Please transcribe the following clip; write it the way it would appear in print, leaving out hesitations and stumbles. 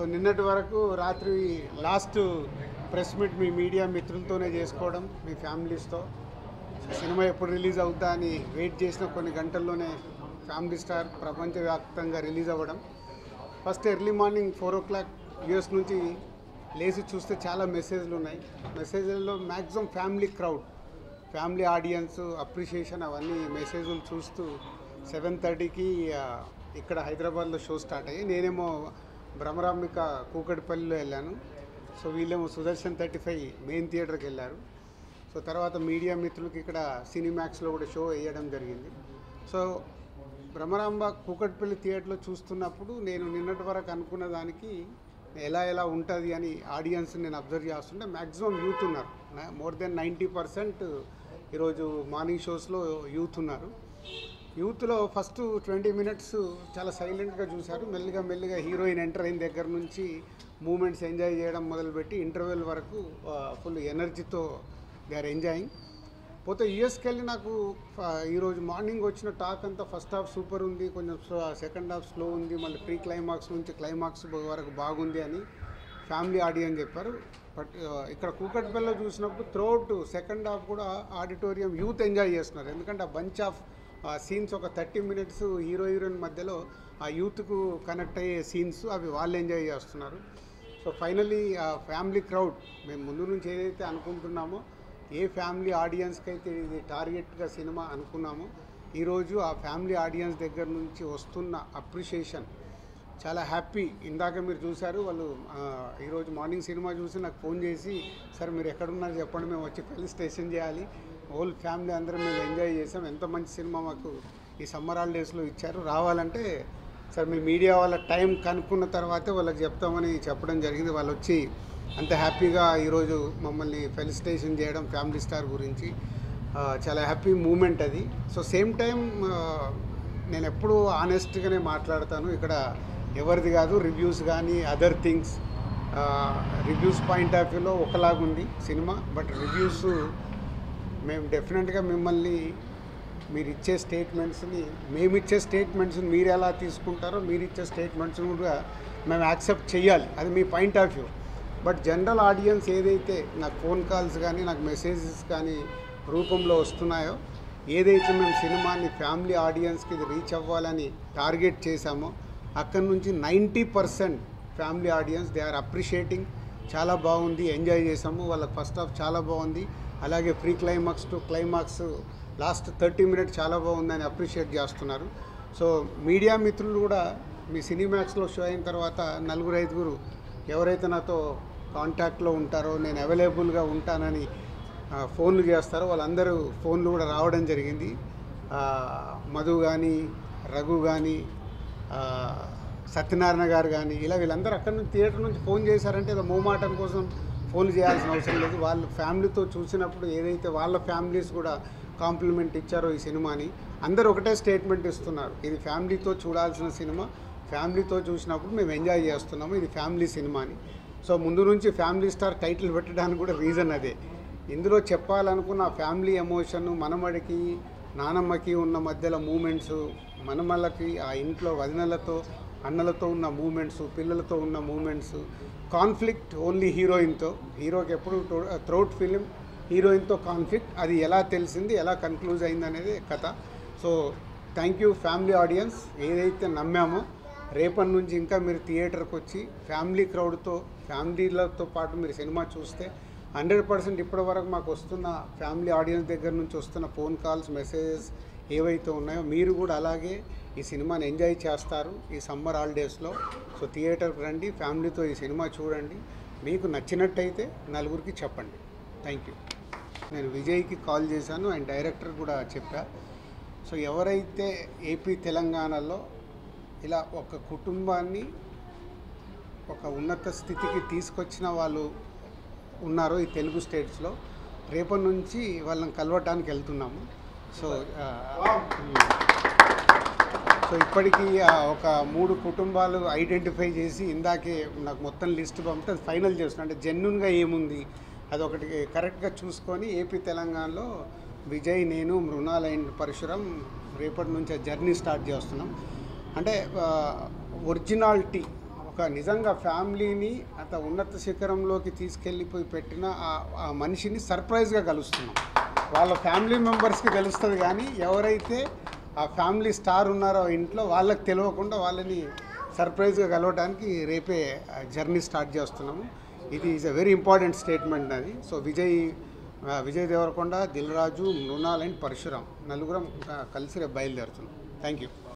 So నిన్నటి వరకు రాత్రి last press meet me media మిత్రులతోనే చేసుకోవడం, మీ ఫ్యామిలీస్తో. సినిమా ఎప్పుడు రిలీజ్ అవుతా అని వెయిట్ చేసిన కొన్ని గంటల్లోనే ఫ్యామిలీ స్టార్ ప్రపంచవ్యాప్తంగా రిలీజ్ అవ్వడం. First early morning 4 o'clock US నుంచి లేచి చూస్తే చాలా మెసేజ్లు ఉన్నాయి. మెసేజ్లలో maximum family crowd, family audience, appreciation, అవన్నీ మెసేజ్లు చూస్తూ 7:30కి ఇక్కడ హైదరాబాద్లో షో స్టార్ట్ అయ్యి నేనేమో భ్రమరాంబిక కూకట్పల్లిలో వెళ్ళాను. సో వీళ్ళేమో సుదర్శన్ 35 మెయిన్ థియేటర్కి వెళ్ళారు. సో తర్వాత మీడియా మిత్రులకి ఇక్కడ సినిమాక్స్లో కూడా షో వేయడం జరిగింది. సో భ్రమరాంబ కూకట్పల్లి థియేటర్లో చూస్తున్నప్పుడు నేను నిన్నటి వరకు అనుకున్న దానికి ఎలా ఉంటుంది అని ఆడియన్స్ నేను అబ్జర్వ్ చేస్తుంటే మ్యాక్సిమం యూత్ ఉన్నారు. మోర్ దెన్ 90% ఈరోజు మార్నింగ్ షోస్లో యూత్ ఉన్నారు. యూత్లో ఫస్ట్ 20 minutes చాలా సైలెంట్గా చూశారు. మెల్లిగా హీరోయిన్ ఎంటర్ అయిన దగ్గర నుంచి మూమెంట్స్ ఎంజాయ్ చేయడం మొదలుపెట్టి ఇంటర్వెల్ వరకు ఫుల్ ఎనర్జీతో దే ఆర్ ఎంజాయింగ్. పోతే యూఎస్కి వెళ్ళి నాకు ఈరోజు మార్నింగ్ వచ్చిన టాక్ అంతా ఫస్ట్ హాఫ్ సూపర్ ఉంది, కొంచెం సెకండ్ హాఫ్ స్లో ఉంది, మళ్ళీ ప్రీ క్లైమాక్స్ నుంచి క్లైమాక్స్ వరకు బాగుంది అని ఫ్యామిలీ ఆడియన్స్ చెప్పారు. బట్ ఇక్కడ కూకట్పల్లిలో చూసినప్పుడు త్రూఅవుట్ సెకండ్ హాఫ్ కూడా ఆడిటోరియం యూత్ ఎంజాయ్ చేస్తున్నారు. ఎందుకంటే ఆ బంచ్ ఆఫ్ సీన్స్ ఒక 30 minutes హీరోయిన్ మధ్యలో ఆ యూత్కు కనెక్ట్ అయ్యే సీన్స్ అవి వాళ్ళు ఎంజాయ్ చేస్తున్నారు. సో ఫైనల్లీ ఆ ఫ్యామిలీ క్రౌడ్ మేము ముందు నుంచి ఏదైతే అనుకుంటున్నామో, ఏ ఫ్యామిలీ ఆడియన్స్కి అయితే ఇది టార్గెట్గా సినిమా అనుకున్నామో, ఈరోజు ఆ ఫ్యామిలీ ఆడియన్స్ దగ్గర నుంచి వస్తున్న అప్రిషియేషన్ చాలా హ్యాపీ. ఇందాక మీరు చూశారు, వాళ్ళు ఈరోజు మార్నింగ్ సినిమా చూసి నాకు ఫోన్ చేసి, సార్ మీరు ఎక్కడున్నారు చెప్పండి, మేము వచ్చి ఫెలిసిటేషన్ చేయాలి, హోల్ ఫ్యామిలీ అందరం మేము ఎంజాయ్ చేసాం, ఎంత మంచి సినిమా మాకు ఈ సమ్మర్ హాలిడేస్లో ఇచ్చారు, రావాలంటే సార్ మీ మీడియా వాళ్ళ టైం కనుక్కున్న తర్వాతే వాళ్ళకి చెప్తామని చెప్పడం జరిగింది. వాళ్ళు వచ్చి అంత హ్యాపీగా ఈరోజు మమ్మల్ని ఫెలిసిటేషన్ చేయడం ఫ్యామిలీ స్టార్ గురించి చాలా హ్యాపీ మూమెంట్ అది. సో సేమ్ టైం నేను ఎప్పుడూ ఆనెస్ట్గానే మాట్లాడతాను. ఇక్కడ ఎవరిది కాదు రివ్యూస్ కానీ other things. Reviews point of వ్యూలో ఒకలాగుంది సినిమా, బట్ రివ్యూస్ మేము డెఫినెట్గా మిమ్మల్ని మీరు ఇచ్చే స్టేట్మెంట్స్ని, మేము ఇచ్చే స్టేట్మెంట్స్ని మీరు ఎలా తీసుకుంటారో మీరు ఇచ్చే స్టేట్మెంట్స్ని కూడా మేము యాక్సెప్ట్ చేయాలి, అది మీ point of view. But general audience ఏదైతే నాకు ఫోన్ కాల్స్ కానీ నాకు మెసేజెస్ కానీ రూపంలో వస్తున్నాయో, ఏదైతే మేము సినిమాని ఫ్యామిలీ ఆడియన్స్కి ఇది రీచ్ అవ్వాలని టార్గెట్ చేశామో, అక్కడి నుంచి 90% family audience they are appreciating. చాలా బాగుంది, ఎంజాయ్ చేసాము, వాళ్ళకి ఫస్ట్ హాఫ్ చాలా బాగుంది, అలాగే pre climax to climax last 30 minutes చాలా బాగుందని అప్రిషియేట్ చేస్తున్నారు. సో మీడియా మిత్రులు కూడా మీ సినిమాక్స్లో షో అయిన తర్వాత 4-5 ఎవరైతే నాతో కాంటాక్ట్లో ఉంటారో, నేను అవైలబుల్గా ఉంటానని ఫోన్లు చేస్తారో, వాళ్ళందరూ ఫోన్లు కూడా రావడం జరిగింది. మధు కానీ, రఘు కానీ, సత్యనారాయణ గారు కానీ, ఇలా వీళ్ళందరూ అక్కడి నుంచి థియేటర్ నుంచి ఫోన్ చేశారంటే ఏదో మోమాటం కోసం ఫోన్లు చేయాల్సిన అవసరం లేదు. వాళ్ళు ఫ్యామిలీతో చూసినప్పుడు ఏదైతే వాళ్ళ ఫ్యామిలీస్ కూడా కాంప్లిమెంట్ ఇచ్చారో ఈ సినిమాని, అందరూ ఒకటే స్టేట్మెంట్ ఇస్తున్నారు, ఇది ఫ్యామిలీతో చూడాల్సిన సినిమా, ఫ్యామిలీతో చూసినప్పుడు మేము ఎంజాయ్ చేస్తున్నాము, ఇది ఫ్యామిలీ సినిమా అని. సో ముందు నుంచి ఫ్యామిలీ స్టార్ టైటిల్ పెట్టడానికి కూడా రీజన్ అదే. ఇందులో చెప్పాలనుకున్న ఫ్యామిలీ ఎమోషన్, మనమడికి నానమ్మకి ఉన్న మధ్యలో మూమెంట్స్, మనమళ్ళకి ఆ ఇంట్లో వదినలతో అన్నలతో ఉన్న మూమెంట్స్, పిల్లలతో ఉన్న మూమెంట్స్, కాన్ఫ్లిక్ట్ ఓన్లీ హీరోయిన్తో, హీరోకి ఎప్పుడు త్రూఅవుట్ ఫిలిం హీరోయిన్తో కాన్ఫ్లిక్ట్, అది ఎలా తెలిసింది, ఎలా కన్క్లూజ్ అయింది అనేది కథ. So thank you family audience, ఏదైతే నమ్మామో రేపటి నుంచి ఇంకా మీరు థియేటర్కి వచ్చి ఫ్యామిలీ క్రౌడ్తో, ఫ్యామిలీలతో పాటు మీరు సినిమా చూస్తే 100% ఇప్పటి వరకు మాకు వస్తున్న ఫ్యామిలీ ఆడియన్స్ దగ్గర నుంచి వస్తున్న ఫోన్ కాల్స్, మెసేజెస్ ఏవైతే ఉన్నాయో, మీరు కూడా అలాగే ఈ సినిమాని ఎంజాయ్ చేస్తారు ఈ సమ్మర్ హాలిడేస్లో. సో థియేటర్కి రండి, ఫ్యామిలీతో ఈ సినిమా చూడండి, మీకు నచ్చినట్టయితే 4 చెప్పండి. Thank you. నేను విజయ్కి కాల్ చేశాను, ఆయన డైరెక్టర్ కూడా చెప్పా. సో ఎవరైతే ఏపీ తెలంగాణలో ఇలా ఒక కుటుంబాన్ని ఒక ఉన్నత స్థితికి తీసుకొచ్చిన వాళ్ళు ఉన్నారో ఈ తెలుగు స్టేట్స్లో, రేపటి నుంచి వాళ్ళని కలవటానికి వెళ్తున్నాము. సో ఇప్పటికీ ఒక 3 కుటుంబాలు ఐడెంటిఫై చేసి ఇందాకే నాకు మొత్తం లిస్ట్ పంపితే అది ఫైనల్ చేస్తున్నాను. అంటే జెన్యున్గా ఏముంది అదొకటి కరెక్ట్గా చూసుకొని ఏపీ తెలంగాణలో విజయ్, నేను, మృణాల్ అండ్ పరశురామ్ రేపటి నుంచి జర్నీ స్టార్ట్ చేస్తున్నాం. అంటే ఒరిజినాలిటీ, ఒక ఒక నిజంగా ఫ్యామిలీని అంత ఉన్నత శిఖరంలోకి తీసుకెళ్ళిపోయి పెట్టిన ఆ మనిషిని సర్ప్రైజ్గా కలుస్తున్నాం. వాళ్ళ ఫ్యామిలీ మెంబర్స్కి తెలుస్తుంది, కానీ ఎవరైతే ఆ ఫ్యామిలీ స్టార్ ఉన్నారో ఇంట్లో వాళ్ళకి తెలియకుండా వాళ్ళని సర్ప్రైజ్గా కలవడానికి రేపే జర్నీ స్టార్ట్ చేస్తున్నాము. ఇది is a very important statement అది. సో విజయ్ దేవరకొండ, దిల్ రాజు, మృణాల్ అండ్ పరశురామ్ నలుగురం కలిసి రేపు బయలుదేరుతున్నాం. Thank you.